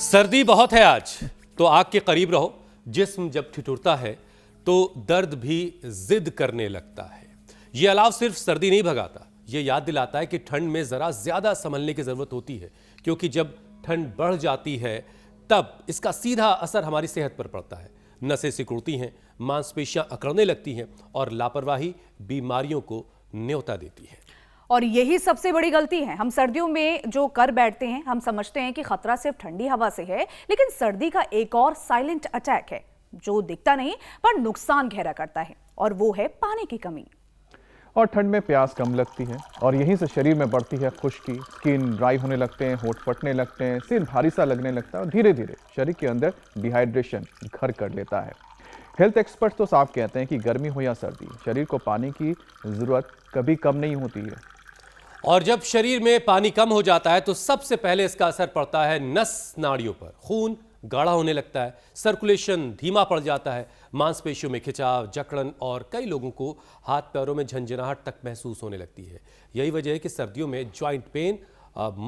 सर्दी बहुत है आज, तो आग के करीब रहो। जिस्म जब ठिठुरता है तो दर्द भी जिद करने लगता है। ये अलाव सिर्फ सर्दी नहीं भगाता, ये याद दिलाता है कि ठंड में जरा ज्यादा संभलने की जरूरत होती है, क्योंकि जब ठंड बढ़ जाती है तब इसका सीधा असर हमारी सेहत पर पड़ता है। नसें सिकुड़ती हैं, मांसपेशियां अकड़ने लगती हैं और लापरवाही बीमारियों को न्योता देती है। और यही सबसे बड़ी गलती है। हम सर्दियों में जो कर बैठते हैं, हम समझते हैं कि खतरा सिर्फ ठंडी हवा से है, लेकिन सर्दी का एक और साइलेंट अटैक है जो दिखता नहीं पर नुकसान गहरा करता है, और वो है पानी की कमी। और ठंड में प्यास कम लगती है और यहीं से शरीर में बढ़ती है खुश्की, स्किन ड्राई होने लगते हैं, होंठ फटने लगते हैं, सिर भारी सा लगने लगता है और धीरे धीरे शरीर के अंदर डिहाइड्रेशन घर कर लेता है। हेल्थ एक्सपर्ट तो साफ कहते हैं कि गर्मी हो या सर्दी, शरीर को पानी की जरूरत कभी कम नहीं होती है। और जब शरीर में पानी कम हो जाता है तो सबसे पहले इसका असर पड़ता है नस नाड़ियों पर। खून गाढ़ा होने लगता है, सर्कुलेशन धीमा पड़ जाता है, मांसपेशियों में खिंचाव, जकड़न और कई लोगों को हाथ पैरों में झंझनाहट तक महसूस होने लगती है। यही वजह है कि सर्दियों में जॉइंट पेन,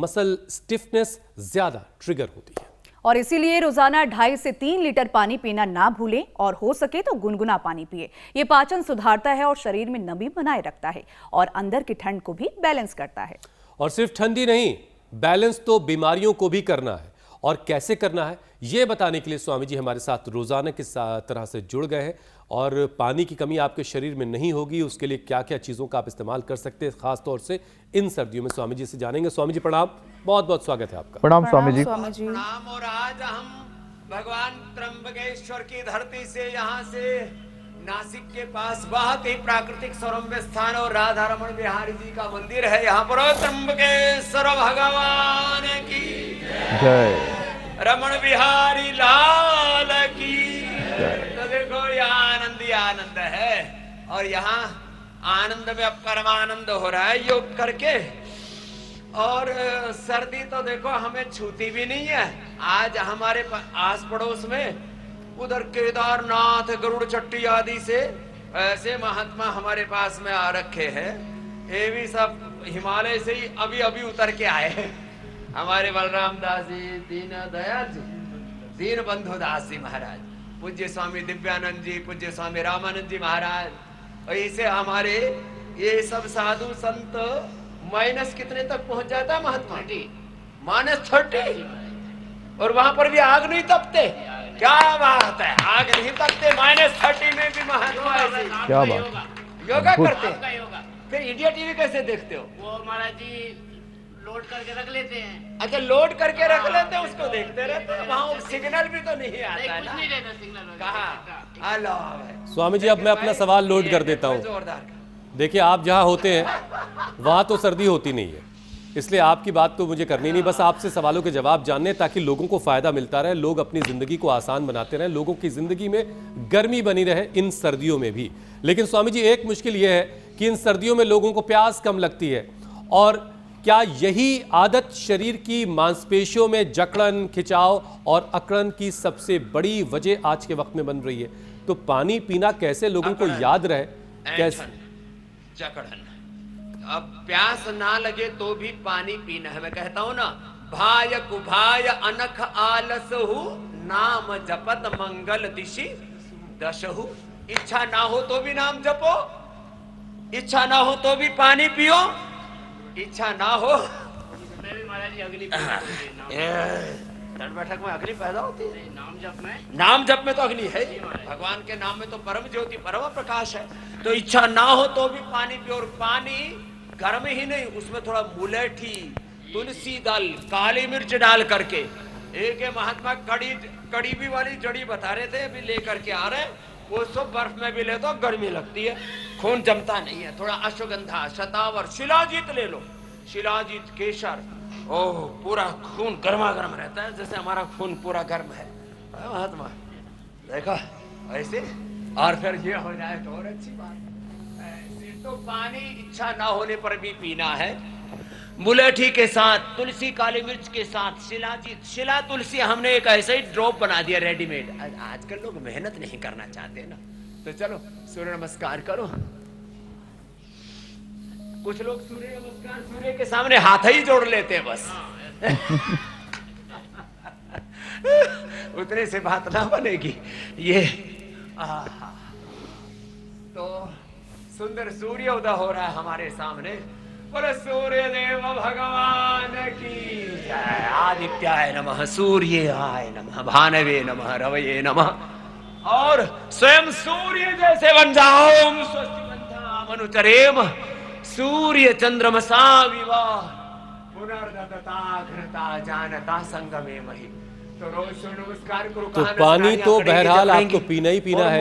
मसल स्टिफनेस ज्यादा ट्रिगर होती है। और इसीलिए रोजाना 2.5 से 3 लीटर पानी पीना ना भूलें, और हो सके तो गुनगुना पानी पिए। ये पाचन सुधारता है और शरीर में नमी बनाए रखता है और अंदर की ठंड को भी बैलेंस करता है। और सिर्फ ठंडी नहीं, बैलेंस तो बीमारियों को भी करना है। और कैसे करना है ये बताने के लिए स्वामी जी हमारे साथ रोजाना की तरह से जुड़ गए हैं। और पानी की कमी आपके शरीर में नहीं होगी, उसके लिए क्या क्या चीज़ों का आप इस्तेमाल कर सकते हैं, खास तौर से इन सर्दियों में, स्वामी जी से जानेंगे। स्वामी जी प्रणाम, बहुत बहुत स्वागत है आपका। प्रणाम स्वामी जी। प्रणाम। और आज हम भगवान त्र्यंबकेश्वर की धरती से, यहाँ से नासिक के पास बहुत ही प्राकृतिक सौरम्य स्थान और राधा रमण बिहारी जी का मंदिर है। यहाँ पर त्र्यंबकेश्वर भगवान की जय, रमण बिहारी लाल की। तो देखो यहाँ आनंद ही आनंद है, और यहाँ आनंद में अब परमानंद हो रहा है योग करके। और सर्दी तो देखो हमें छूती भी नहीं है। आज हमारे आस पड़ोस में उधर केदारनाथ, गरुड़ चट्टी आदि से ऐसे महात्मा हमारे पास में आ रखे हैं। ये भी सब हिमालय से ही अभी अभी उतर के आए हैं। हमारे बलराम दास जी, दीन दयाल जी, दीन बंधु दास जी महाराज, पूज्य स्वामी दिव्यानंद जी, पूज्य स्वामी रामानंद जी महाराज, और इसे हमारे ये सब साधु संत माइनस कितने तक पहुंच जाता है महात्मा? -30। और वहां पर भी आग नहीं तपते। क्या बात है, आग नहीं तपते, -30 में भी महात्मा ऐसे क्या बात, योगा करते हैं। फिर इंडिया टीवी कैसे देखते हो? वो महाराज जी लोड करके रख लेते हैं। अच्छा, लोड करके रख लेते हैं, उसको देखते रहते हैं। वहाँ सिग्नल भी तो नहीं आता है ना? नहीं रहता सिग्नल। कहाँ अल्लाह। स्वामी जी, अब मैं अपना सवाल लोड कर देता हूँ। जोरदार। देखिए, आप जहाँ होते हैं वहाँ तो सर्दी होती नहीं है, इसलिए आपकी बात तो मुझे करनी नहीं, बस आपसे सवालों के जवाब जानने, ताकि लोगों को फायदा मिलता रहे, लोग अपनी जिंदगी को आसान बनाते रहें, लोगों की जिंदगी में गर्मी बनी रहे इन सर्दियों में भी। लेकिन स्वामी जी, एक मुश्किल यह है कि इन सर्दियों में लोगों को प्यास कम लगती है। और क्या यही आदत शरीर की मांसपेशियों में जकड़न, खिंचाव और अकड़न की सबसे बड़ी वजह आज के वक्त में बन रही है? तो पानी पीना कैसे लोगों को याद रहे, कैसे? जकड़न। अब प्यास ना लगे तो भी पानी पीना है। मैं कहता हूं ना, भाय कुभाय अनख आलसहु, नाम जपत मंगल दिशि दशहु। इच्छा ना हो तो भी नाम जपो, इच्छा ना हो तो भी पानी पियो, इच्छा ना हो। मैं भी महाराज जी अग्नि बैठक में अग्नि पैदा होती है। नाम जप में, नाम जप में तो अग्नि है, भगवान के नाम में तो परम ज्योति, परम प्रकाश है। तो इच्छा ना हो तो भी पानी पियो। और पानी गर्म ही नहीं, उसमें थोड़ा मुलेठी, तुलसी दल, काली मिर्च डाल करके। एक महात्मा कड़ी भी वाली जड़ी बता रहे थे, अभी लेकर के आ रहे हैं। वो सब बर्फ में भी ले तो गर्मी लगती है, खून जमता नहीं है। थोड़ा अश्वगंधा, शतावर, शिलाजीत ले लो, शिलाजीत, केसर, ओह, पूरा खून गर्मा गर्म रहता है, जैसे हमारा खून पूरा गर्म है। महात्मा देखा ऐसे, और फिर ये हो जाए तो और अच्छी बात। ऐसे तो पानी इच्छा ना होने पर भी पीना है, मुलेठी के साथ, तुलसी, काली मिर्च के साथ, शिलाजीत, शिला तुलसी हमने एक ऐसा ही ड्रॉप बना दिया रेडीमेड। आजकल लोग मेहनत नहीं करना चाहते ना, तो चलो सूर्य नमस्कार करो। कुछ लोग सूर्य नमस्कार सूर्य के सामने हाथ ही जोड़ लेते हैं बस। उतने से बात ना बनेगी ये। आहा। तो सुंदर सूर्य उदय हो रहा है हमारे सामने। बोले सूर्य देव भगवान की जय। आदित्याय नमः, सूर्याय नमः, भानवे नमः, रवये नमः। और स्वयं सूर्य जैसे बन जाओ। स्वस्ति मनुचरेम सूर्य चंद्रमसा विवाह पुनर्दता घृता जानता संगमे मही। तो रोज नमस्कार करो। तो पानी तो बहरहाल आपको पीना ही पीना है।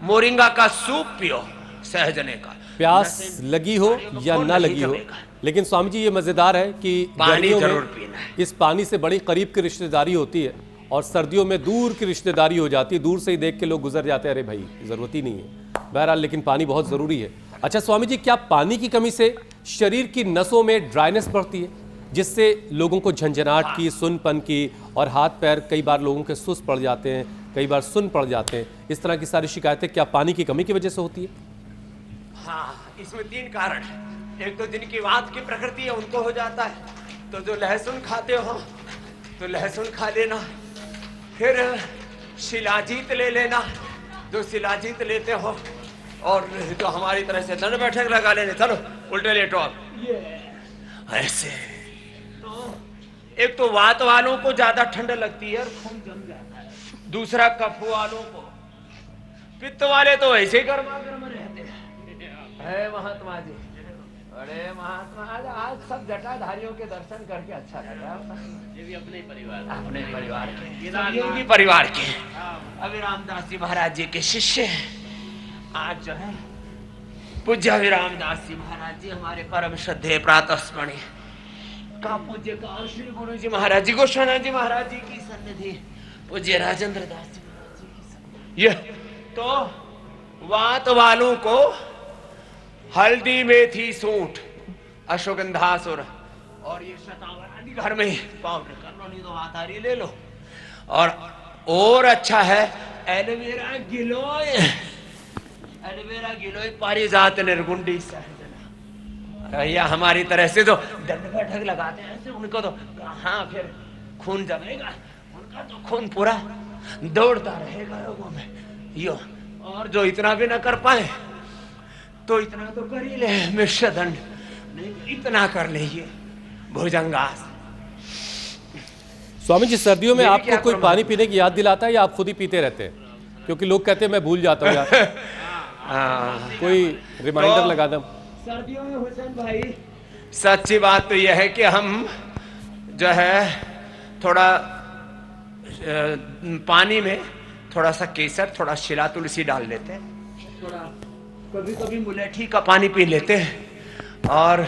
मोरिंगा का सूप पियो सहजने का। प्यास लगी हो या ना लगी हो, लेकिन स्वामी जी ये मजेदार है कि पानी गर्मियों जरूर में पीना है। इस पानी से बड़ी करीब की रिश्तेदारी होती है और सर्दियों में दूर की रिश्तेदारी हो जाती है। दूर से ही देख के लोग गुजर जाते हैं, अरे भाई जरूरत ही नहीं है। बहरहाल लेकिन पानी बहुत जरूरी है। अच्छा स्वामी जी, क्या पानी की कमी से शरीर की नसों में ड्राइनेस बढ़ती है, जिससे लोगों को झंझनाहट की, सुनपन की और हाथ पैर कई बार लोगों के सुस्त पड़ जाते हैं, कई बार सुन पड़ जाते हैं, इस तरह की सारी शिकायतें क्या पानी की कमी की वजह से होती है? हाँ, इसमें 3 कारण है। एक तो जिनकी वात की प्रकृति है उनको हो जाता है। तो जो लहसुन खाते हो तो लहसुन खा लेना, फिर शिलाजीत ले लेना जो शिलाजीत लेते हो, और जो हमारी तरह से दंड बैठक लगा लेने। चलो उल्टे लेटो आप, ऐसे। तो एक तो वात वालों को ज्यादा ठंड लगती है और खून जम जाता है। दूसरा कफ वालों को, पित्त वाले तो ऐसे ही गर्मा गर्म रहते हैं। है महात्मा जी, अरे महात्मा आज सब जटाधारियों के दर्शन करके अच्छा लगा। ये भी अपने परिवार के परिवार के अभी रामदास जी महाराज जी के शिष्य हैं। आज जो है पूज्य अभी रामदास जी महाराज जी हमारे परम श्रद्धेय प्रातस्मरणीय का पूज्य का श्री गुरु जी महाराज जी गोस्वामी जी महाराज जी की सन्निधि, पूज्य राजेंद्र दास जी महाराज जी की सन्निधि। ये तो वात वालों को हल्दी मेथी सूंठ अश्वगंधासुर और ये शतावर आदि घर में पाउडर कर लो, नहीं तो वातारी ले लो। और अच्छा है एलोवेरा गिलोय, एलोवेरा गिलोय पारिजात निर्गुंडी सहजना। भैया हमारी तरह से जो दंड बैठक लगाते हैं ऐसे उनको तो हाँ फिर खून जमेगा, उनका तो खून पूरा दौड़ता रहेगा लोगों में यो। और जो इतना भी ना कर पाए तो इतना तो कर ही ले मिश्र दंड, नहीं इतना कर लीजिए भुजंगास। स्वामी जी सर्दियों में ये भी आपको क्या कोई करूं? पानी पीने की याद दिलाता है या आप खुद ही पीते रहते हैं? क्योंकि लोग कहते हैं मैं भूल जाता हूँ यार। कोई रिमाइंडर लगा दो। सर्दियों में हुसैन भाई सच्ची बात तो यह है कि हम जो है थोड़ा पानी में थोड़ा सा केसर, थोड़ा शिला तुलसी डाल लेते हैं, थोड़ा कभी कभी मुलेठी का पानी पी लेते हैं और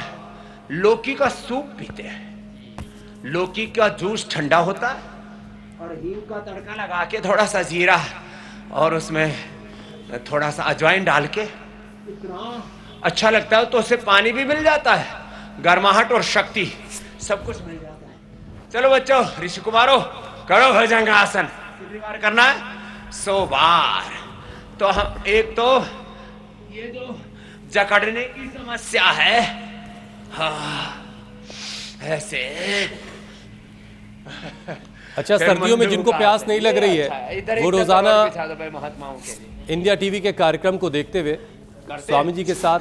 लौकी का सूप पीते हैं। लौकी का जूस ठंडा होता है और हींग का तड़का लगा के थोड़ा सा जीरा और उसमें थोड़ा सा अजवाइन डाल के इतना अच्छा लगता है। तो उससे पानी भी मिल जाता है, गर्माहट और शक्ति सब कुछ मिल जाता है। चलो बच्चों, ऋषि कुमारो करो भुजंगासन। कितनी बार करना है? 100 बार। तो हम एक तो ये जो जकड़ने की समस्या है, हाँ ऐसे। अच्छा सर्दियों में जिनको प्यास नहीं लग रही है वो रोजाना महात्माओं के लिए इंडिया टीवी के कार्यक्रम को देखते हुए स्वामी जी के साथ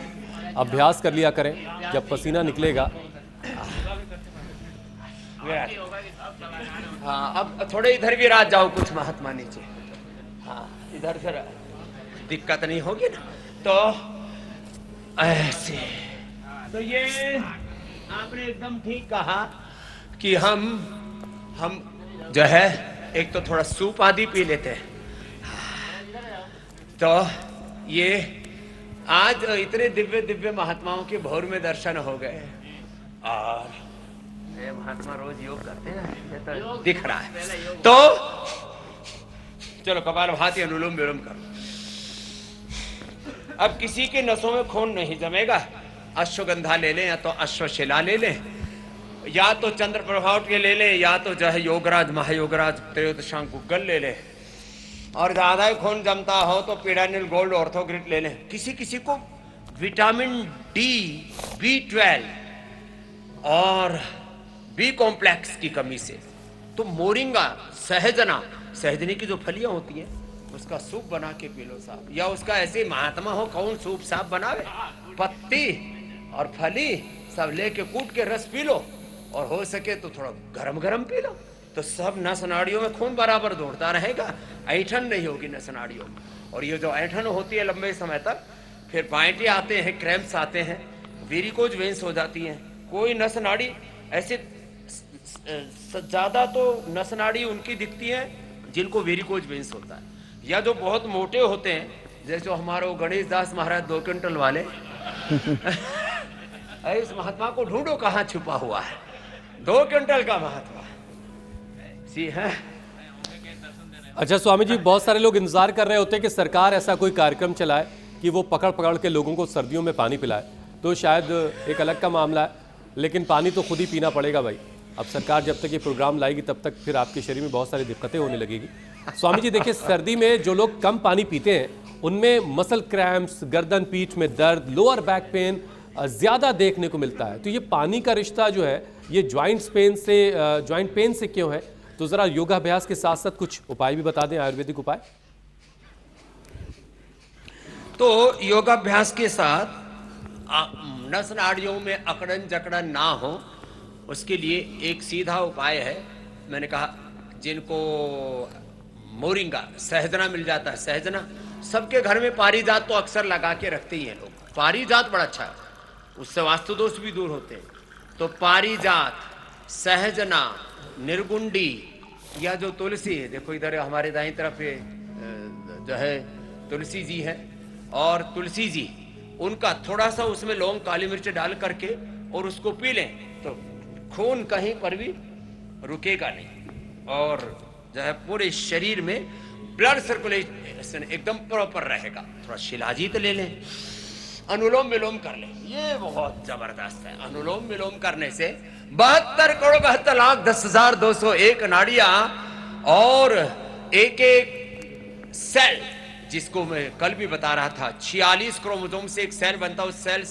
अभ्यास कर लिया करें। जब पसीना निकलेगा हाँ, अब थोड़े इधर भी रात जाओ कुछ महात्मा नीचे। हाँ इधर से दिक्कत नहीं होगी ना। तो ऐसे तो ये आपने एकदम ठीक कहा कि हम जो है एक तो थोड़ा सूप आदि पी लेते हैं। तो ये आज इतने दिव्य दिव्य महात्माओं के भोर में दर्शन हो गए और ये महात्मा रोज योग करते हैं, ये तो दिख रहा है। तो चलो कपालभाति अनुलोम विलोम करो। अब किसी के नसों में खून नहीं जमेगा, अश्वगंधा ले लें या तो अश्वशिला ले लें या तो चंद्र प्रभाव के ले लें या तो जो है योगराज महायोगराज त्रयोदशांग गुग्गल ले लें। और ज्यादा ही खून जमता हो तो पीडानिल गोल्ड ऑर्थोग्रिट ले लें। किसी किसी को विटामिन डी, B12 और B कॉम्प्लेक्स की कमी से तो मोरिंगा, सहजना, सहजने की जो फलियां होती हैं उसका सूप बना के पी लो साहब, या उसका ऐसे महात्मा हो कौन सूप साहब बनावे, पत्ती और फली सब लेके कूट के रस पी लो, और हो सके तो थोड़ा गरम गरम पी लो, तो सब नस नाड़ियों में खून बराबर दौड़ता रहेगा, ऐठन नहीं होगी नस नाड़ियों में। और ये जो ऐठन होती है लंबे समय तक, फिर बाइंटे आते हैं, क्रैम्प्स आते हैं, वेरिकोज वेन्स हो जाती हैं। कोई नस नाड़ी ऐसे ज्यादा तो नस नाड़ी उनकी दिखती है जिनको वेरिकोज वेन्स होता है, या जो बहुत मोटे होते हैं, जैसे हमारे वो गणेश दास महाराज 2 क्विंटल वाले इस महात्मा को ढूंढो कहाँ छुपा हुआ है, 2 क्विंटल का महात्मा सी है। अच्छा स्वामी जी, बहुत सारे लोग इंतजार कर रहे होते हैं कि सरकार ऐसा कोई कार्यक्रम चलाए कि वो पकड़ पकड़ के लोगों को सर्दियों में पानी पिलाए, तो शायद एक अलग का मामला है, लेकिन पानी तो खुद ही पीना पड़ेगा भाई। अब सरकार जब तक ये प्रोग्राम लाएगी तब तक फिर आपके शरीर में बहुत सारी दिक्कतें होने लगेगी। स्वामी जी देखिए, सर्दी में जो लोग कम पानी पीते हैं उनमें मसल क्रैम्प्स, गर्दन पीठ में दर्द, लोअर बैक पेन ज़्यादा देखने को मिलता है। तो ये पानी का रिश्ता जो है ये जॉइंट पेन से क्यों है? तो ज़रा योगाभ्यास के साथ साथ कुछ उपाय भी बता दें, आयुर्वेदिक उपाय। तो योगाभ्यास के साथ नस नाड़ियों में अकड़न जकड़न ना हो, उसके लिए एक सीधा उपाय है। मैंने कहा जिनको मोरिंगा, सहजना मिल जाता है, सहजना सबके घर में पारिजात तो अक्सर लगा के रखते ही हैं लोग, पारिजात बड़ा अच्छा है, उससे वास्तु दोष भी दूर होते हैं। तो पारिजात, सहजना, निर्गुंडी, या जो तुलसी है, देखो इधर हमारे दाईं तरफ ये जो है तुलसी जी है, और तुलसी जी उनका थोड़ा सा उसमें लौंग, काली मिर्च डाल करके और उसको पी लें तो खून कहीं पर भी रुकेगा नहीं, और जो है पूरे शरीर में ब्लड सर्कुलेशन एकदम प्रॉपर रहेगा। थोड़ा शिलाजीत ले लें, अनुलोम विलोम कर लें, ये बहुत जबरदस्त है। अनुलोम विलोम करने से 72 करोड़ 72 लाख 10,201 नाड़ियां और एक एक सेल, जिसको मैं कल भी बता रहा था, 46 क्रोमोसोम से एक सेल बनता है, उस सेल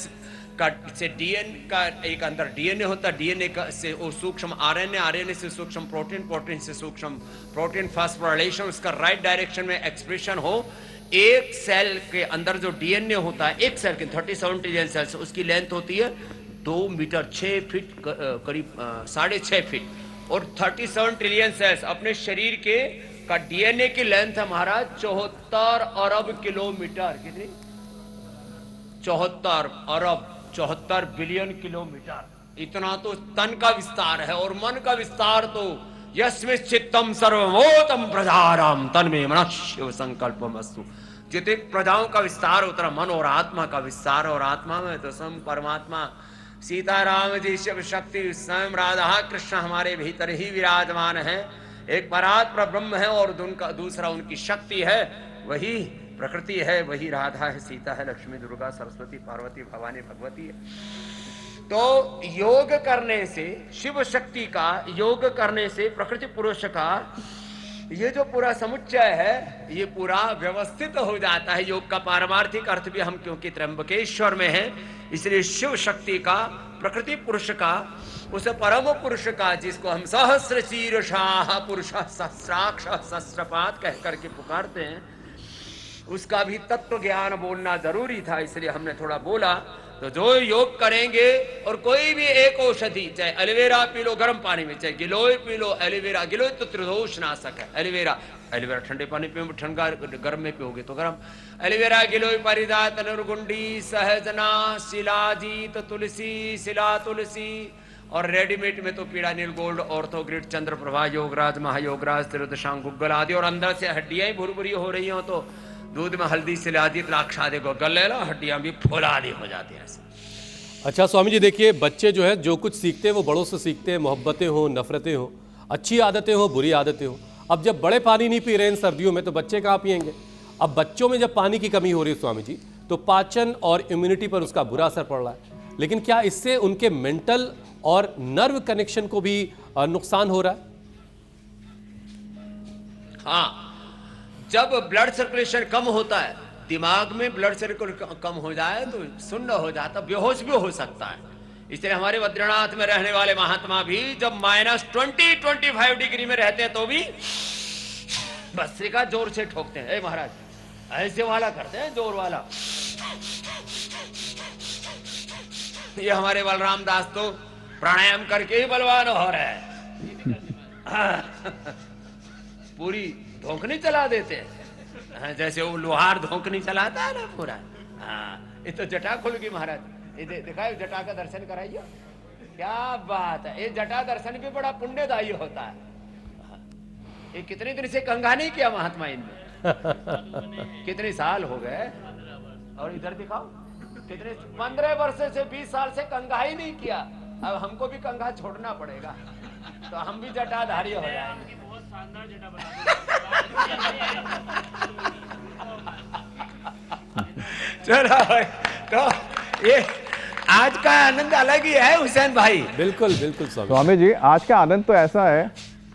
का से डीएनए का एक अंदर डीएनए होता है, डीएनए का से वो सूक्ष्म आरएनए, आरएनए से सूक्ष्म प्रोटीन, प्रोटीन से सूक्ष्म प्रोटीन फास्फोराइलेशन, उसका राइट डायरेक्शन में एक्सप्रेशन हो। एक सेल के अंदर जो डीएनए होता है, एक सेल के 37 ट्रिलियन सेल्स, उसकी लेंथ होती है 2 मीटर 6 फीट करीब 6.5 फीट, और 37 ट्रिलियन सेल्स अपने शरीर के का डीएनए की लेंथ है महाराज 74 अरब किलोमीटर। कितनी? 74 बिलियन किलोमीटर। इतना तो तन का विस्तार है, और मन का विस्तार तो यस्मिन् चित्तम सर्वभूतम प्रजाराम तन्मे मनः शिव संकल्पमस्तु। जितने प्रजाओं का विस्तार उतना मन और आत्मा का विस्तार, और आत्मा में तो स्वयं परमात्मा सीताराम जी शिव शक्ति स्वयं राधा कृष्ण हमारे भीतर ही विराजमान है। एक परात्पर ब्रह्म है और दूसरा उनकी शक्ति है, वही प्रकृति है, वही राधा है, सीता है, लक्ष्मी, दुर्गा, सरस्वती, पार्वती, भवानी, भगवती है। तो योग करने से, शिव शक्ति का योग करने से, प्रकृति पुरुष का ये जो पूरा समुच्चय है ये पूरा व्यवस्थित हो जाता है। योग का पारमार्थिक अर्थ भी हम क्योंकि त्र्यंबकेश्वर में है, इसलिए शिव शक्ति का, प्रकृति पुरुष का, उस परम पुरुष का, जिसको हम सहस्र शीर्षाः पुरुषः सहस्राक्ष सहस्रपाद कह करके पुकारते हैं, उसका भी तत्व ज्ञान बोलना जरूरी था, इसलिए हमने थोड़ा बोला। तो जो योग करेंगे, और कोई भी एक औषधि, चाहे एलोवेरा पी लो गर्म पानी में, चाहे गिलोय पी लो, एलोवेरा, गिलोय तो त्रिदोष नाशक है, एलोवेरा ठंडे पानी पियो, ठंडा गर्म में पियोगे तो गर्म। एलोवेरा, गिलोय, पारिजात, निर्गुंडी, सहजना, शिलाजीत, तुलसी, शिला तुलसी, और रेडीमेड में तो पीड़ा नील गोल्ड, ऑर्थोग्रिड, चंद्रप्रभा, योगराज, महायोगराज, त्रिदशांग, गुग्गल आदि, और अंदर से हड्डियां भुरभुरी हो रही हो तो दूध में हल्दी शिलाजीत लाक्षादि गुग्गल ले लो, हड्डियां भी फौलादी हो जाती हैं। अच्छा स्वामी जी देखिए, बच्चे जो है जो कुछ सीखते हैं वो बड़ों से सीखते हैं, मोहब्बतें हो, नफरतें हो, अच्छी आदतें हो, बुरी आदतें हो। अब जब बड़े पानी नहीं पी रहे हैं सर्दियों में तो बच्चे कहाँ पिएंगे? अब बच्चों में जब पानी की कमी हो रही है स्वामी जी, तो पाचन और इम्यूनिटी पर उसका बुरा असर पड़ रहा है, लेकिन क्या इससे उनके मेंटल और नर्व कनेक्शन को भी नुकसान हो रहा है? हाँ, जब ब्लड सर्कुलेशन कम होता है, दिमाग में ब्लड सर्कुलेशन कम हो जाए तो सुन्न हो जाता, बेहोश भी हो सकता है। इसलिए हमारे बद्रीनाथ में रहने वाले महात्मा भी जब -20-25 डिग्री में रहते हैं तो भी भस्त्रिका जोर से ठोकते हैं। महाराज ऐसे वाला करते हैं, जोर वाला। ये हमारे बलराम दास तो प्राणायाम करके ही बलवान हो रहे हैं। पूरी धोखनी चला देते हैं, जैसे वो लोहार धोखनी चलाता है ना पूरा। हाँ, ये तो जटा खुल गई महाराज। ये दिखाए जटा का दर्शन कराइए, क्या बात है। ये जटा दर्शन भी बड़ा पुण्यदायी होता है। ये कितने दिन से कंघा नहीं किया महात्मा इनने, कितने साल हो गए। और इधर दिखाओ कितने 15 वर्ष से 20 साल से कंघा ही नहीं किया। अब हमको भी कंघा छोड़ना पड़ेगा तो हम भी जटाधारी हो जाएंगे। बहुत शानदार जटा बना चलो भाई, तो ये आज का आनंद अलग ही है हुसैन भाई। बिल्कुल बिल्कुल स्वामी जी, आज का आनंद तो ऐसा है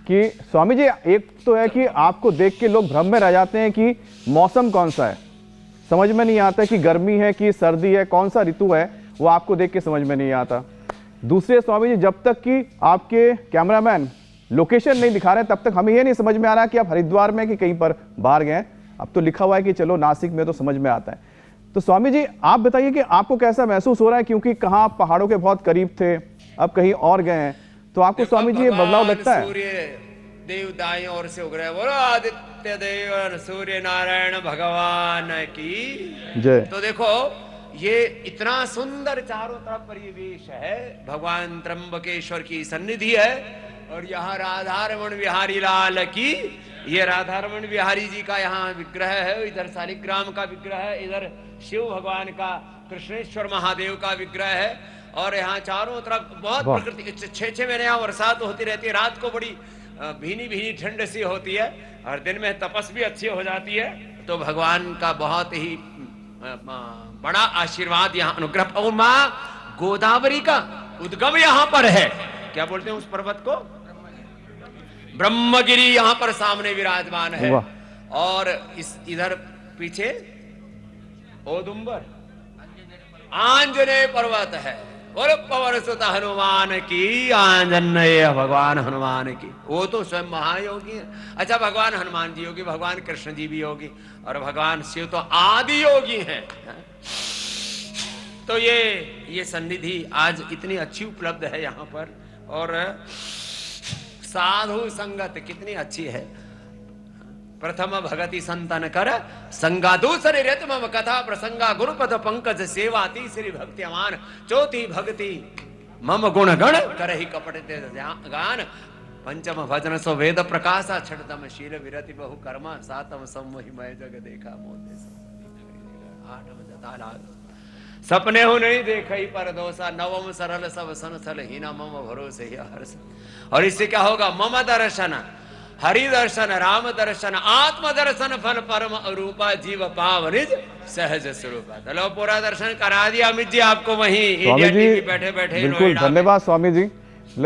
कि स्वामी जी, एक तो है कि आपको देख के लोग भ्रम में रह जाते हैं कि मौसम कौन सा है, समझ में नहीं आता कि गर्मी है कि सर्दी है, कौन सा ऋतु है वो आपको देख के समझ में नहीं आता। दूसरे स्वामी जी, जब तक कि आपके कैमरामैन लोकेशन नहीं दिखा रहे तब तक हमें ये नहीं समझ में आ रहा कि आप हरिद्वार में कि कहीं पर बाहर गए। अब तो लिखा हुआ है कि चलो नासिक में, तो समझ में आता है। तो स्वामी जी आप बताइए कि आपको कैसा महसूस हो रहा है, क्योंकि कहाँ आप पहाड़ों के बहुत करीब थे, अब कहीं और गए हैं, तो आपको स्वामी जी ये बदलाव लगता है? सूर्य देव दाई ओर से उग रहे, बोलो आदित्य देव सूर्य नारायण भगवान की जय। तो देखो ये इतना सुंदर चारों तरफ परिवेश है, भगवान त्र्यंबकेश्वर की सन्निधि है। और यहाँ राधारमण बिहारी लाल की, ये राधारमण बिहारी जी का यहाँ विग्रह है। इधर शालिग्राम का विग्रह है, इधर शिव भगवान का, कृष्णेश्वर महादेव का विग्रह है। और यहाँ चारों तरफ बहुत प्रकृति, 6 महीने यहाँ बरसात होती रहती है। रात को बड़ी भीनी भीनी ठंड सी होती है और दिन में तपस भी अच्छी हो जाती है। तो भगवान का बहुत ही बड़ा आशीर्वाद यहाँ अनुग्रह। और माँ गोदावरी का उद्गम यहाँ पर है। क्या बोलते हैं उस पर्वत को? ब्रह्मगिरी यहाँ पर सामने विराजमान है। और इस इधर पीछे औदुंबर आंजनेय पर्वत है। और पवन सुत हनुमान की, आंजनेय भगवान हनुमान की, वो तो स्वयं महायोगी है। अच्छा, भगवान हनुमान जी योगी, भगवान कृष्ण जी भी योगी, और भगवान शिव तो आदि योगी हैं। तो ये सन्निधि आज इतनी अच्छी उपलब्ध है यहाँ पर। और साधु संगत कितनी अच्छी है। प्रथम भगति संतन कर संगा, दूसरे रत मम कथा प्रसंगा, गुरुपद पंकज सेवा, तीसरी भक्ति अमान, चौथी भक्ति मम गुण गण करहि कपट ते गान, पंचम भजन सो वेद प्रकाशा, छठतम शील विरति बहु कर्मा, सातम सम्मोहि मय जग देखा मोते, आठम जता लाग सपने हो नहीं देखई पर दोषा, नवम सरल सब संसल हीना मम भरोसे ही हर्ष। और इससे क्या होगा? मम दर्शन हरि दर्शन राम दर्शन आत्म दर्शन फल परम अरूपा, जीव पावनिज सहज स्वरूपा। चलो पूरा दर्शन करा दिया अमित जी आपको वहीं इंडिया टीवी बैठे बैठे। बिल्कुल धन्यवाद स्वामी जी,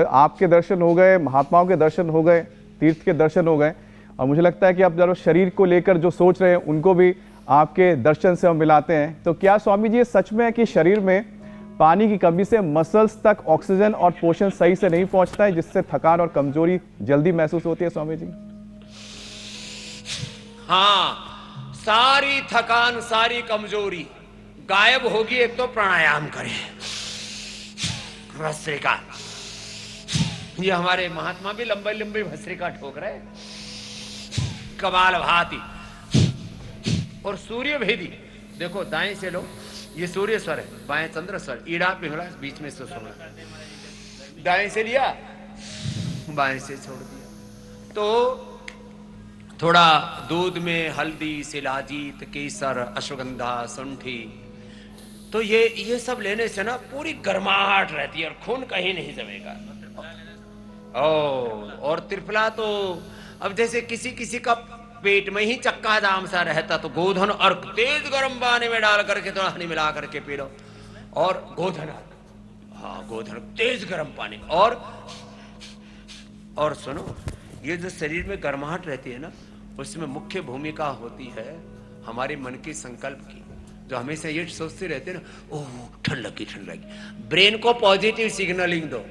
आपके दर्शन हो गए, महात्माओं के दर्शन हो गए, तीर्थ के दर्शन हो गए। और मुझे लगता है कि आप जब शरीर को लेकर जो सोच रहे हैं उनको भी आपके दर्शन से हम मिलाते हैं। तो क्या स्वामी जी ये सच में है कि शरीर में पानी की कमी से मसल्स तक ऑक्सीजन और पोषण सही से नहीं पहुंचता है, जिससे थकान और कमजोरी जल्दी महसूस होती है स्वामी जी? हाँ, सारी थकान सारी कमजोरी गायब होगी। एक तो प्राणायाम करें, भस्त्रिका। ये हमारे महात्मा भी लंबे लंबे भस्त्रिका ठोक रहे, कमाल भांति। और सूर्य भेदी देखो, दाएं से लो, ये सूर्य स्वर है, बाएं चंद्र स्वर, ईड़ा पिंगला बीच में सुना, दाएं से लिया बाएं से छोड़ दिया। तो थोड़ा दूध में हल्दी, शिलाजीत, केसर, अश्वगंधा, शुंठी, तो ये सब लेने से ना पूरी गर्माहट रहती है और खून कहीं नहीं जमेगा। और त्रिफला तो अब जैसे किसी किसी का पेट में ही चक्का जाम सा रहता तो गोधन और तेज गर्म पानी में डाल करके थोड़ा हनी मिला करके पी लो। और गोधन, हाँ गोधन तेज गर्म पानी। और सुनो, ये जो शरीर में गर्माहट रहती है ना, उसमें मुख्य भूमिका होती है हमारे मन के संकल्प की। जो हमेशा ये सोचते रहते हैं ना, ओह ठंड लगी ठंड लगी। ब्रेन को पॉजिटिव सिग्नलिंग दो,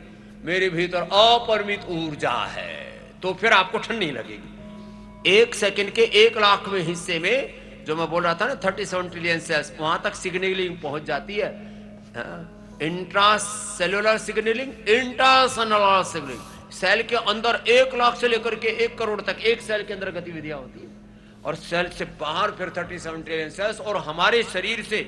मेरे भीतर अपरिमित ऊर्जा है, तो फिर आपको ठंड नहीं लगेगी। 1 सेकंड के 1 लाख में हिस्से में जो मैं बोल रहा था ना 37 ट्रिलियन सेल्स, वहां तक सिग्नलिंग पहुंच जाती है। Intracellular signalling, intracellular signalling, cell के अंदर 1 लाख से लेकर के 1 करोड़ तक एक सेल के अंदर गतिविधियां होती है, और सेल से बाहर फिर 37 ट्रिलियन सेल्स। और हमारे शरीर से,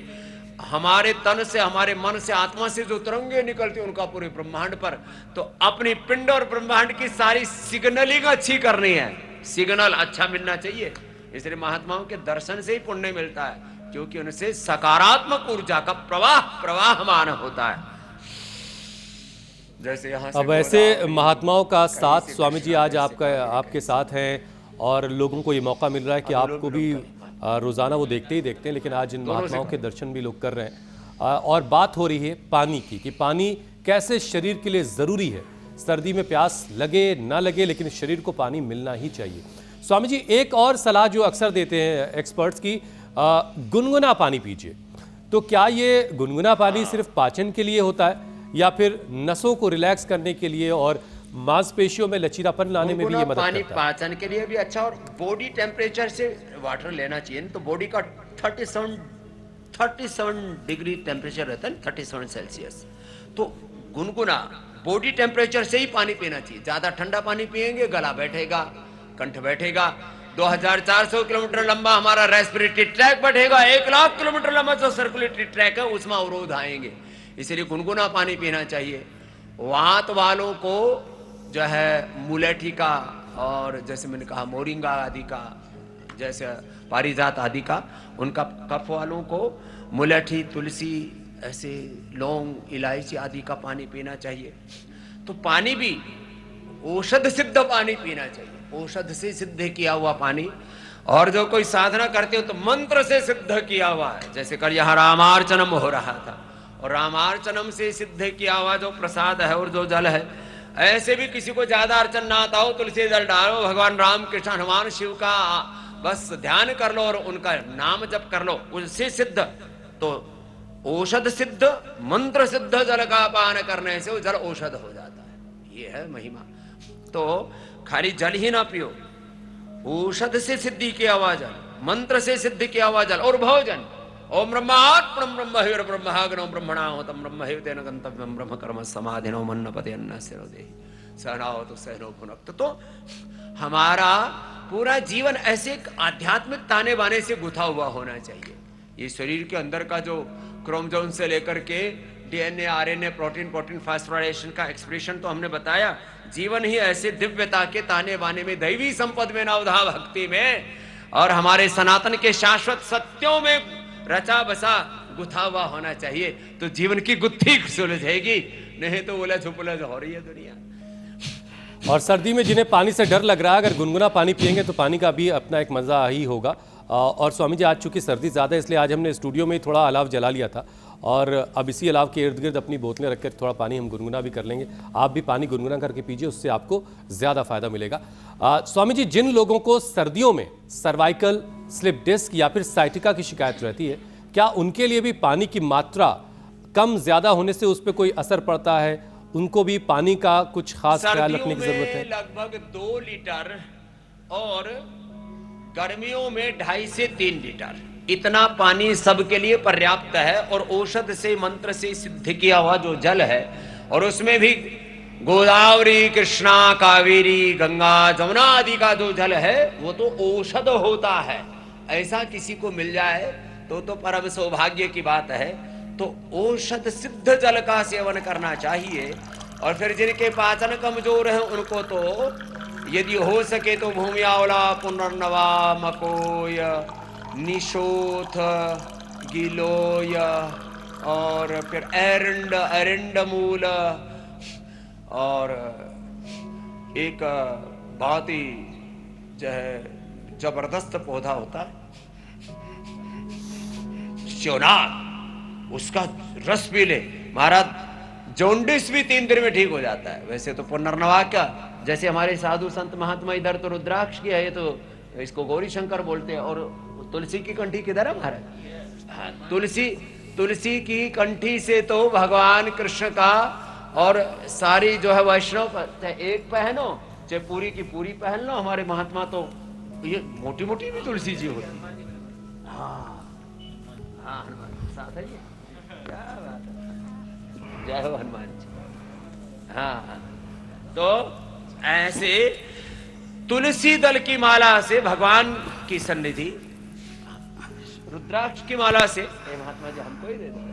हमारे तन से, हमारे मन से, आत्मा से जो तरंगे निकलती हैं उनका पूरे ब्रह्मांड पर। तो अपनी पिंड और ब्रह्मांड की सारी सिग्नलिंग अच्छी करनी है, सिग्नल अच्छा मिलना चाहिए। इसलिए महात्माओं के दर्शन से ही पुण्य मिलता है, क्योंकि उनसे सकारात्मक ऊर्जा का प्रवाहमान होता है। जैसे यहां अब ऐसे महात्माओं का साथ स्वामी जी आज आपके साथ हैं, और लोगों को ये मौका मिल रहा है कि आपको भी रोजाना वो देखते ही देखते हैं, लेकिन आज इन महात्माओं के दर्शन भी लोग कर रहे हैं। और बात हो रही है पानी की, कि पानी कैसे शरीर के लिए ज़रूरी है। सर्दी में प्यास लगे ना लगे, लेकिन शरीर को पानी मिलना ही चाहिए। स्वामी जी, एक और सलाह जो अक्सर देते हैं एक्सपर्ट्स की, गुनगुना पानी पीजिए। तो क्या ये गुनगुना पानी सिर्फ पाचन के लिए होता है, या फिर नसों को रिलैक्स करने के लिए और मांसपेशियों में लचीलापन लाने में भी ये मदद पानी करता है? पाचन के लिए भी अच्छा, और बॉडी टेम्परेचर से वाटर लेना चाहिए। तो बॉडी का 37 डिग्री टेम्परेचर रहता है, 37 सेल्सियस। तो गुनगुना बॉडी टेम्परेचर से ही पानी पीना चाहिए। ज्यादा ठंडा पानी पिएंगे गला बैठेगा, कंठ बैठेगा। 2400 किलोमीटर लंबा हमारा रेस्पिरेटरी ट्रैक बैठेगा, 1 लाख किलोमीटर लंबा जो सर्कुलेटरी ट्रैक है उसमें अवरोध आएंगे। इसलिए गुनगुना पानी पीना चाहिए। वात वालों को जो है मुलेठी का, और जैसे मैंने कहा मोरिंगा आदि का, जैसे पारिजात आदि का, उनका कफ वालों को मुलेठी, तुलसी, ऐसे लौंग, इलायची आदि का पानी पीना चाहिए। तो पानी भी औषध सिद्ध पानी पीना चाहिए, औषध से सिद्ध किया हुआ पानी। और जो कोई साधना करते हो तो मंत्र से सिद्ध किया हुआ है। जैसे कल यहाँ रामार्चनम हो रहा था, और रामार्चनम से सिद्ध किया हुआ जो प्रसाद है और जो जल है, ऐसे भी किसी को ज्यादा अर्चन ना आता हो, तुलसी जल डालो, भगवान राम कृष्ण हनुमान शिव का बस ध्यान कर लो और उनका नाम जप कर लो, उससे सिद्ध। तो औषध सिद्ध, मंत्र सिद्ध जल का पान करने से वो जल औषध हो जाता है। ये है महिमा। तो खाली जल ही ना पियो, औषध से सिद्धि किया हुआ जल, मंत्र से सिद्ध किया हुआ जल, और भोजन। ओम ब्रह्मात्मनं ब्रह्महविर् ब्रह्माग्नौ ब्रह्मणाहुतं ब्रह्महवितेन गंतव्यं ब्रह्म कर्म समाधिनो मन्नपते अन्नस्यो देहि सहनावतु सहनो भुनक्तु। तो हमारा पूरा जीवन ऐसे एक आध्यात्मिक ताने बाने से गुथा हुआ होना चाहिए। ये शरीर के अंदर का जो क्रोमोसोम से लेकर के डीएनए, आरएनए, प्रोटीन फास्फोराइलेशन का एक्सप्रेशन तो हमने बताया। जीवन ही ऐसे दिव्यता के ताने बाने में, दैवी संपद में, नवधा भक्ति में, और हमारे सनातन के शाश्वत सत्यों में रचा बसा गुथा हुआ होना चाहिए। तो जीवन की गुत्थी सुलझेगी, नहीं तो उलझ पुलझ हो रही है दुनिया। और सर्दी में जिन्हें पानी से डर लग रहा है, अगर गुनगुना पानी पिएंगे तो पानी का भी अपना एक मज़ा ही होगा। और स्वामी जी, आज चूंकि सर्दी ज़्यादा है, इसलिए आज हमने स्टूडियो में थोड़ा अलाव जला लिया था, और अब इसी अलाव के इर्द गिर्द अपनी बोतलें रखकर थोड़ा पानी हम गुनगुना भी कर लेंगे। आप भी पानी गुनगुना करके पीजिए, उससे आपको ज़्यादा फायदा मिलेगा। स्वामी जी, जिन लोगों को सर्दियों में सर्वाइकल, स्लिप डिस्क या फिर साइटिका की शिकायत रहती है, क्या उनके लिए भी पानी की मात्रा कम ज़्यादा होने से उस पर कोई असर पड़ता है? उनको भी पानी का कुछ खास ख्याल रखने की जरूरत है? लगभग 2 लीटर और गर्मियों में 2.5 से 3 लीटर, इतना पानी सबके लिए पर्याप्त है। और औषध से, मंत्र से सिद्ध किया हुआ जो जल है, और उसमें भी गोदावरी, कृष्णा, कावेरी, गंगा, जमुना आदि का जो जल है वो तो औषध होता है। ऐसा किसी को मिल जाए तो परम सौभाग्य की बात है। तो औषध सिद्ध जल का सेवन करना चाहिए। और फिर जिनके पाचन कमजोर है उनको तो यदि हो सके तो भूमियावला, पुनर्नवा, मकोय, निशोथ, गिलोय, और फिर एरंड मूल, और एक बहुत ही जो है जबरदस्त पौधा होता है श्योनार, उसका रस पी ले महाराज, जॉन्डिस भी 3 दिन में ठीक हो जाता है। वैसे तो पुनर्नवा क्या, जैसे हमारे साधु संत महात्मा इधर तो रुद्राक्ष की है, ये तो इसको गौरी शंकर बोलते हैं, और तुलसी की कंठी किधर है महाराज? हाँ, तुलसी की कंठी से तो भगवान कृष्ण का और सारी जो है वैष्णव, चाहे एक पहनो चाहे पूरी की पूरी पहन लो, हमारे महात्मा तो ये मोटी मोटी भी तुलसी जी होती। हाँ हाँ, हनुमान साथ है ये, क्या बात है, जय हो हनुमान जी। हाँ, तो ऐसे तुलसी दल की माला से भगवान की सन्निधि, रुद्राक्ष की माला से महात्मा जी हमको ही दे दो।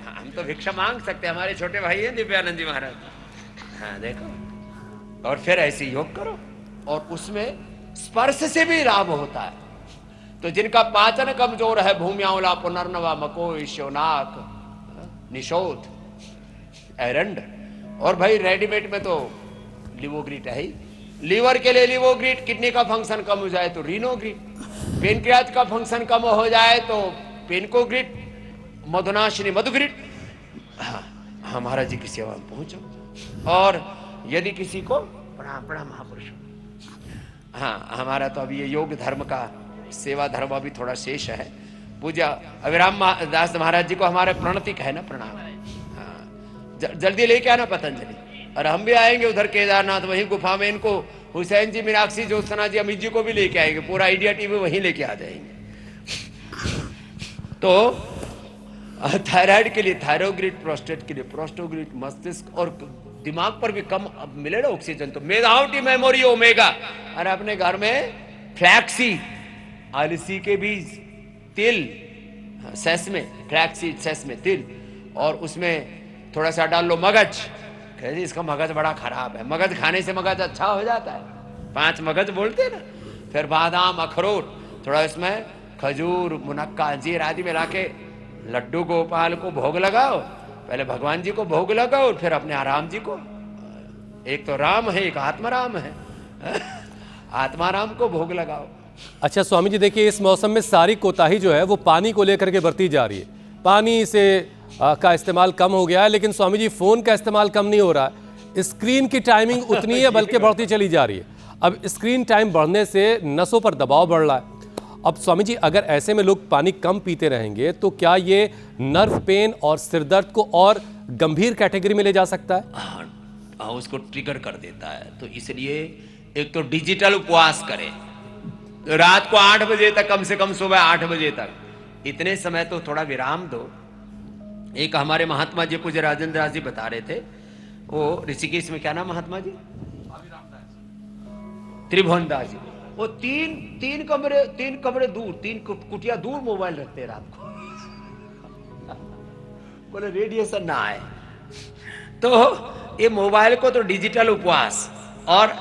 हम तो भिक्षा मांग सकते हैं, हमारे छोटे भाई हैं दिव्यानंद जी महाराज। हाँ देखो, और फिर ऐसे योग करो, और उसमें स्पर्श से भी लाभ होता है। तो जिनका पाचन कमजोर है, भूम्यावला, पुनर्नवा, मकोई, शोनाक, निशोध, एरंड, और भाई रेडीमेड में तो लिवोग्रीट है ही। लीवर के लिए लिवोग्रीट, किडनी का फंक्शन कम हो जाए तो रीनोग्रीट, पेनक्रियाज का फंक्शन कम हो जाए तो पेनकोग्रीट, मधुनाशिनी मधुग्रीट। हाँ, हमारा जी की सेवा में पहुंचो। और यदि किसी को प्रणाम महापुरुष, हाँ हमारा तो अभी ये योग धर्म का सेवा धर्म अभी थोड़ा शेष है। पूजा अभिराम दास महाराज जी को हमारे प्रणतिक है ना, प्रणाम। हाँ, जल्दी लेके आना पतंजलि, और हम भी आएंगे उधर केदारनाथ, वहीं गुफा में इनको हुसैन जी, मीनाक्षी, ज्योत्सना जी, अमित जी को भी लेके आएंगे, पूरा आइडिया टीवी वहीं लेके आ जाएंगे। तो थायराइड के लिए थायरोग्रिड, प्रोस्टेट के लिए प्रोस्टोग्रिड, मस्तिष्क और दिमाग पर भी कम अब मिले ना ऑक्सीजन, तो मेधावटी मेमोरी ओमेगा। और अपने घर में फ्लैक्सी, अलसी के बीज, तिल, सेसमे, फ्लैक्सीड सेसमे, तिल, और उसमें थोड़ा सा डाल लो मगज। कह जी इसका मगज बड़ा खराब है, मगज खाने से मगज अच्छा हो जाता है, 5 मगज बोलते हैं ना। फिर बादाम, अखरोट, थोड़ा इसमें खजूर, मुनक्का, अंजीर आदि मिला के लड्डू गोपाल को भोग लगाओ। पहले भगवान जी को भोग लगाओ, फिर अपने आराम जी को। एक तो राम है, एक आत्माराम है, आत्माराम को भोग लगाओ। अच्छा स्वामी जी, देखिए इस मौसम में सारी कोताही जो है वो पानी को लेकर के बरती जा रही है। पानी से का इस्तेमाल कम हो गया है, लेकिन स्वामी जी फ़ोन का इस्तेमाल कम नहीं हो रहा है। स्क्रीन की टाइमिंग उतनी है बल्कि बढ़ती चली जा रही है। अब स्क्रीन टाइम बढ़ने से नसों पर दबाव बढ़ रहा है। अब स्वामी जी, अगर ऐसे में लोग पानी कम पीते रहेंगे तो क्या ये नर्व पेन और सिरदर्द को और गंभीर कैटेगरी में ले जा सकता है? हाँ, उसको ट्रिगर कर देता है। तो इसलिए एक तो डिजिटल उपवास करें, रात को 8 बजे तक, कम से कम सुबह 8 बजे तक, इतने समय तो थोड़ा विराम दो। एक हमारे महात्मा जी पूज्य राजेंद्र दास जी बता रहे थे, वो ऋषिकेश में, क्या नाम महात्मा जी, त्रिभुवन दास जी, वो तीन कमरे दूर, 3 कुटिया दूर मोबाइल रखते हैं रात को, बोले रेडिएशन ना आए। तो ये मोबाइल को तो डिजिटल उपवास, और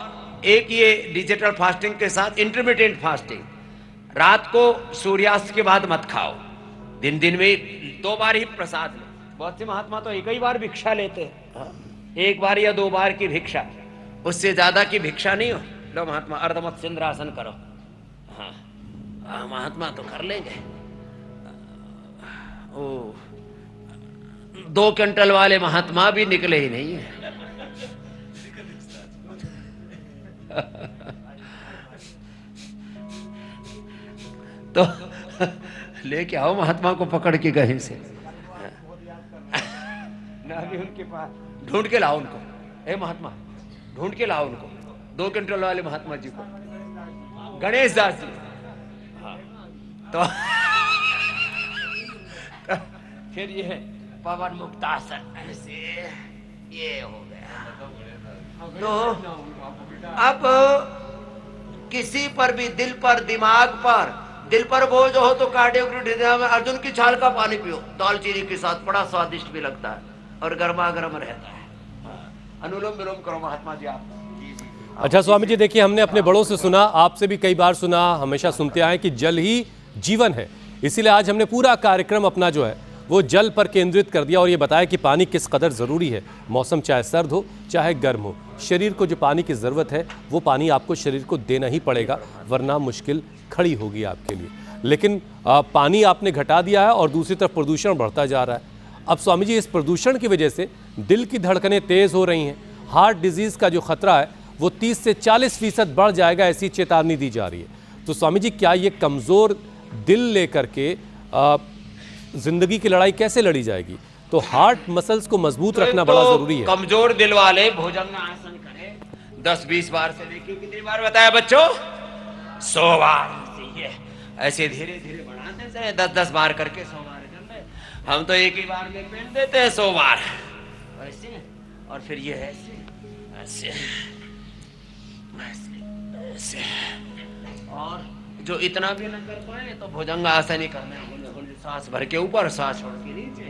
एक ये डिजिटल फास्टिंग के साथ इंटरमिटेंट फास्टिंग, रात को सूर्यास्त के बाद मत खाओ, दिन में 2 बार ही प्रसाद लो। बहुत से महात्मा तो एक ही बार भिक्षा लेते हैं, 1 बार या 2 बार की भिक्षा, उससे ज्यादा की भिक्षा नहीं हो। लो महात्मा अर्धमत सिंद्रासन करो। हाँ, महात्मा तो कर लेंगे। 2 क्विंटल वाले महात्मा भी निकले ही नहीं है। तो लेके आओ महात्मा को पकड़ के कहीं से, ना भी उनके पास, ढूंढ के लाओ उनको। ए महात्मा, ढूंढ के लाओ उनको, 2 क्विंटल वाले महात्मा जी को, गणेश दास जी। हाँ, तो फिर ये पवन मुक्तासन, ऐसे ये हो गया। तो अब किसी पर भी, दिल पर, दिमाग पर, दिल पर बोझ हो तो कार्डियोग्रिड, हृदय में अर्जुन की छाल का पानी पियो दालचीनी के साथ, बड़ा स्वादिष्ट भी लगता है और गर्मा गर्म रहता है। अनुलोम विलोम करो महात्मा जी आप। अच्छा स्वामी जी, देखिए हमने अपने बड़ों से सुना, आपसे भी कई बार सुना, हमेशा सुनते आए कि जल ही जीवन है। इसीलिए आज हमने पूरा कार्यक्रम अपना जो है वो जल पर केंद्रित कर दिया और ये बताया कि पानी किस कदर ज़रूरी है। मौसम चाहे सर्द हो चाहे गर्म हो, शरीर को जो पानी की ज़रूरत है वो पानी आपको शरीर को देना ही पड़ेगा, वरना मुश्किल खड़ी होगी आपके लिए। लेकिन पानी आपने घटा दिया है और दूसरी तरफ प्रदूषण बढ़ता जा रहा है। अब स्वामी जी, इस प्रदूषण की वजह से दिल की धड़कनें तेज़ हो रही हैं, हार्ट डिजीज़ का जो खतरा है वो 30 से 40% बढ़ जाएगा, ऐसी चेतावनी दी जा रही है। तो स्वामी जी क्या ये कमज़ोर दिल लेकर के ज़िंदगी की लड़ाई कैसे लड़ी जाएगी? तो हार्ट मसल्स को मजबूत रखना बड़ा ज़रूरी है। कमजोर दिल वाले भुजंगासन करें 10-20 बार से लेके कितनी बार बताया बच्चों? 100 बार चाहिए। ऐसे धीरे धीरे बढ़ाते जाए 10-10 बार करके 100 बार कर ले। हम तो एक ही बार में पेन देते हैं 100 बार ऐसे, और फिर ये ऐसे ऐसे ऐसे ऐसे, और जो इतना भी न कर पाए तो भुजंगासन ही करना है। सांस भर के ऊपर, सांस छोड़ के नीचे।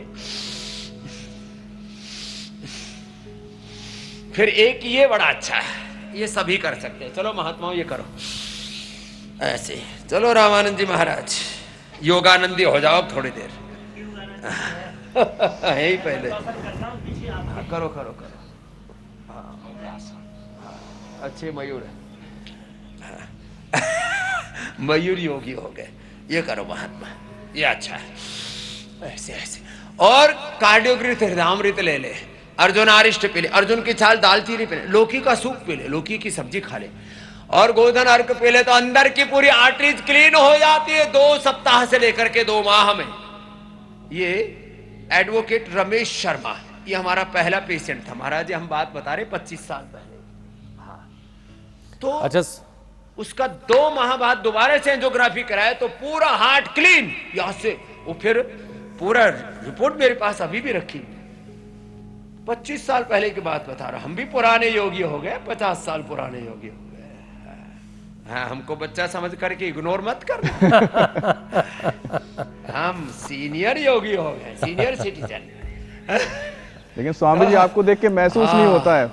फिर एक ये बड़ा अच्छा है, ये सभी कर सकते हैं। चलो महात्माओं ये करो ऐसे। चलो रामानंद जी महाराज योगानंदी हो जाओ थोड़ी देर। यही पहले करो करो करो। अच्छे मयूर है। मयूर योगी हो गए। ये करो महात्मा, ये अच्छा है। ऐसे ऐसे। और कार्डियोग्रित हृदयामृत ले ले, अर्जुन आरिष्ट पी ले, अर्जुन की छाल दालचीनी पी ले, लौकी का सूप पी ले, लौकी की सब्जी खा ले, और गोधन अर्क पी ले, तो अंदर की पूरी आर्टरीज क्लीन हो जाती है 2 सप्ताह से लेकर के 2 माह में। ये एडवोकेट रमेश शर्मा, ये हमारा पहला पेशेंट था महाराज। हम बात बता रहे 25 साल पहले। हाँ, तो अच्छा, उसका 2 माह बाद दोबारा से एंजियोग्राफी कराया तो पूरा हार्ट क्लीन यहां से। वो फिर पूरा रिपोर्ट मेरे पास अभी भी रखी। 25 साल पहले की बात बता रहा। हम भी पुराने योगी हो गए, 50 साल पुराने योगी हो गए। हाँ, हमको बच्चा समझ करके इग्नोर मत करना। हम सीनियर योगी हो गए, सीनियर सिटीजन। लेकिन स्वामी जी आपको देख के महसूस नहीं होता है,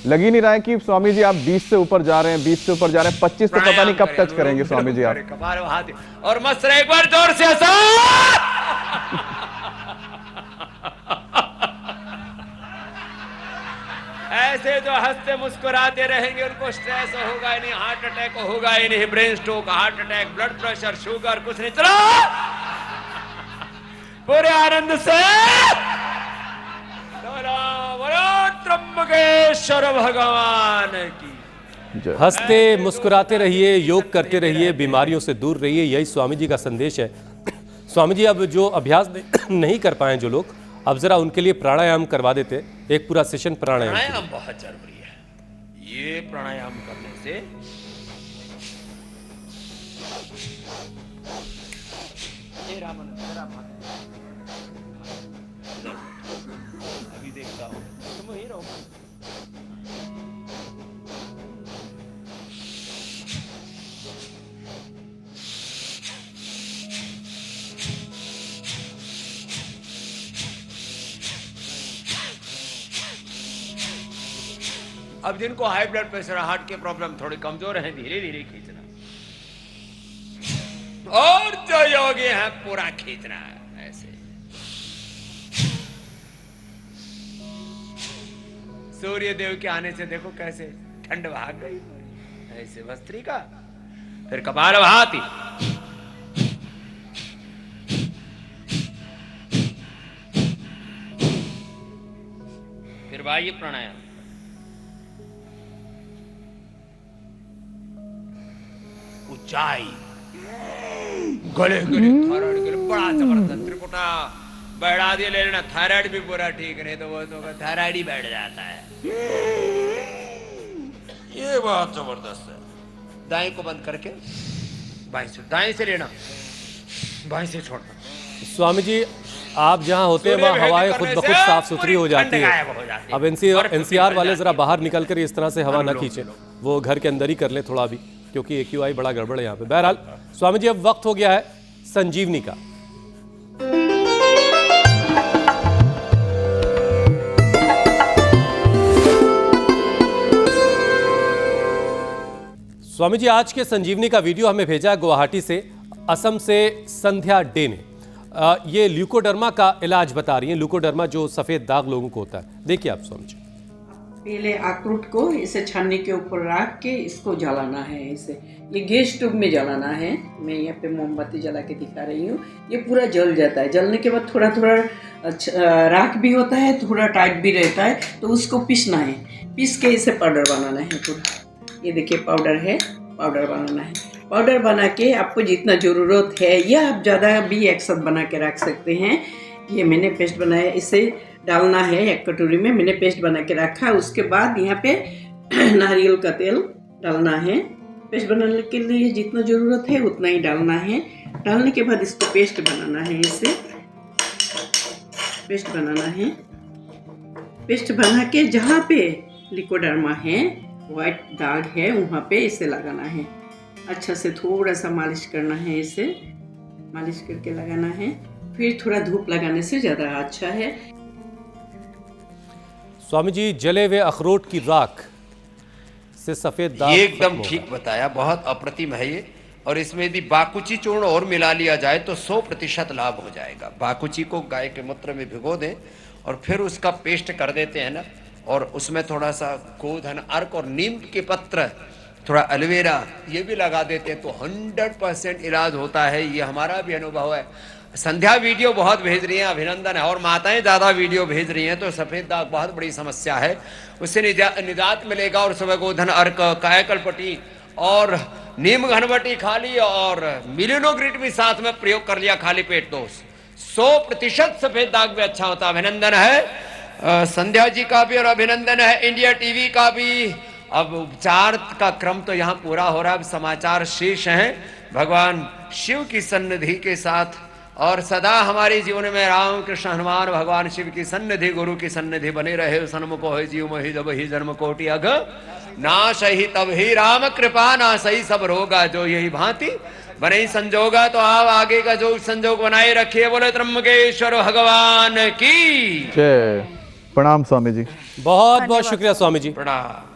लग ही नहीं रहा है कि स्वामी जी आप 20 से ऊपर जा रहे हैं, 20 से ऊपर जा रहे हैं। 25 तो पता नहीं कब टच करेंगे स्वामी जी आप। कपाल हाथ और मस्त रहे, एक बार जोर से हंसो। ऐसे जो हंसते मुस्कुराते रहेंगे उनको स्ट्रेस होगा ही नहीं, हार्ट अटैक होगा ही नहीं, brain stroke, heart attack, blood pressure, sugar कुछ नहीं। चलो पूरे आनंद से त्र्यंबकेश्वर भगवान की। हंसते मुस्कुराते रहिए, योग करते रहिए, बीमारियों से दूर रहिए, यही स्वामी जी का संदेश है। स्वामी जी अब जो अभ्यास नहीं कर पाए जो लोग, अब जरा उनके लिए प्राणायाम करवा देते, एक पूरा सेशन प्राणायाम बहुत जरूरी है। ये प्राणायाम करने से अभी देखता हूं तुम वहीं रहो। अब जिनको हाई ब्लड प्रेशर, हार्ट के प्रॉब्लम थोड़े कमजोर हैं, धीरे धीरे खींचना, और जो योगी है पूरा खींचना है ऐसे। सूर्य देव के आने से देखो कैसे ठंड भाग गई ऐसे भस्त्रिका। फिर कपाल भाती, फिर बाह्य प्राणायाम, ऊंचाई, गले के लिए थायराइड के लिए बड़ा जबरदस्त त्रिकुटा बैठा दिया ले लेना। थायराइड भी पूरा ठीक नहीं तो वो तो थायराइड ही बैठ जाता है। ये बहुत जबरदस्त है। दाएं को बंद करके बाएं से, दाएं से लेना, बाएं से छोड़ना। स्वामी जी आप जहां होते हैं वहां हवाएं खुद ब खुद साफ सुथरी हो जाती है। अब एनसीआर वाले जरा बाहर निकल कर इस तरह से हवा ना खींचे, वो घर के अंदर ही कर ले थोड़ा भी, क्योंकि AQI बड़ा गड़बड़ है यहाँ पे। बहरहाल स्वामी जी अब वक्त हो गया है संजीवनी का। स्वामी जी आज के संजीवनी का वीडियो हमें भेजा गुवाहाटी से, असम से संध्या डे ने। ये ल्यूकोडर्मा का इलाज बता रही हैं, ल्यूकोडर्मा जो सफेद दाग लोगों को होता है। देखिए आप स्वामी जी। पहले अखरोट को इसे छन्नी के ऊपर रख के इसको जलाना है। इसे ये गैस ट्यूब में जलाना है। मैं यहाँ पे मोमबत्ती जला के दिखा रही हूँ। ये पूरा जल जाता है। जलने के बाद थोड़ा थोड़ा राख भी होता है, थोड़ा टाइट भी रहता है, तो उसको पीसना है। पीस के इसे पाउडर बनाना है पूरा। ये देखिए पाउडर है, पाउडर बनाना है। पाउडर बना के आपको जितना ज़रूरत है या आप ज़्यादा भी एक साथ बना के रख सकते हैं। ये मैंने पेस्ट बनाया, इसे डालना है एक कटोरी में। मैंने पेस्ट बना के रखा, उसके बाद यहाँ पे नारियल का तेल डालना है। पेस्ट बनाने के लिए जितना ज़रूरत है उतना ही डालना है। डालने के बाद इसको पेस्ट बनाना है, इसे पेस्ट बनाना है। पेस्ट बना के जहाँ पे लिकोडर्मा है, वाइट दाग है, वहाँ पे इसे लगाना है। अच्छा से थोड़ा सा मालिश करना है, इसे मालिश करके लगाना है। फिर थोड़ा धूप लगाने से ज़्यादा अच्छा है। स्वामी जी, जले हुए अखरोट की राख से सफेद दाग ये खत्म एकदम होगा। ठीक बताया, बहुत अप्रतिम है ये। और इसमें यदि बाकुची चूर्ण और मिला लिया जाए तो 100% लाभ हो जाएगा। बाकुची को गाय के मूत्र में भिगो दें और फिर उसका पेस्ट कर देते हैं ना, और उसमें थोड़ा सा गोधन अर्क और नीम के पत्र, थोड़ा एलोवेरा ये भी लगा देते हैं तो 100% इलाज होता है। ये हमारा भी अनुभव है। संध्या वीडियो बहुत भेज रही हैं, अभिनंदन है। और माताएं ज्यादा वीडियो भेज रही हैं, तो सफेद दाग बहुत बड़ी समस्या है, उससे निजात मिलेगा। और सुबह गोधन अर्क, कायाकल्पटी और नीम घनवटी खा ली और मिलिनोग्रिट भी साथ में प्रयोग कर लिया खाली पेट, तो 100% सफेद दाग भी अच्छा होता है। अभिनंदन है संध्या जी का भी और अभिनंदन है इंडिया टीवी का भी। अब उपचार का क्रम तो यहाँ पूरा हो रहा है, अब समाचार शेष हैं भगवान शिव की सन्निधि के साथ। और सदा हमारे जीवन में राम कृष्ण हनुमान भगवान शिव की सन्निधि, गुरु की सन्निधि बने रहे। सन्मुख हो जीव मोहि जब ही जन्म कोटि अग नाश ही तब ही राम कृपा ना सही सब रोगा। जो यही भांति बने ही संजोगा, तो आप आगे का जो संजोग बनाए रखिए। बोले त्र्यंबकेश्वर भगवान की जय। प्रणाम स्वामी जी। बहुत बहुत शुक्रिया स्वामी जी। प्रणाम।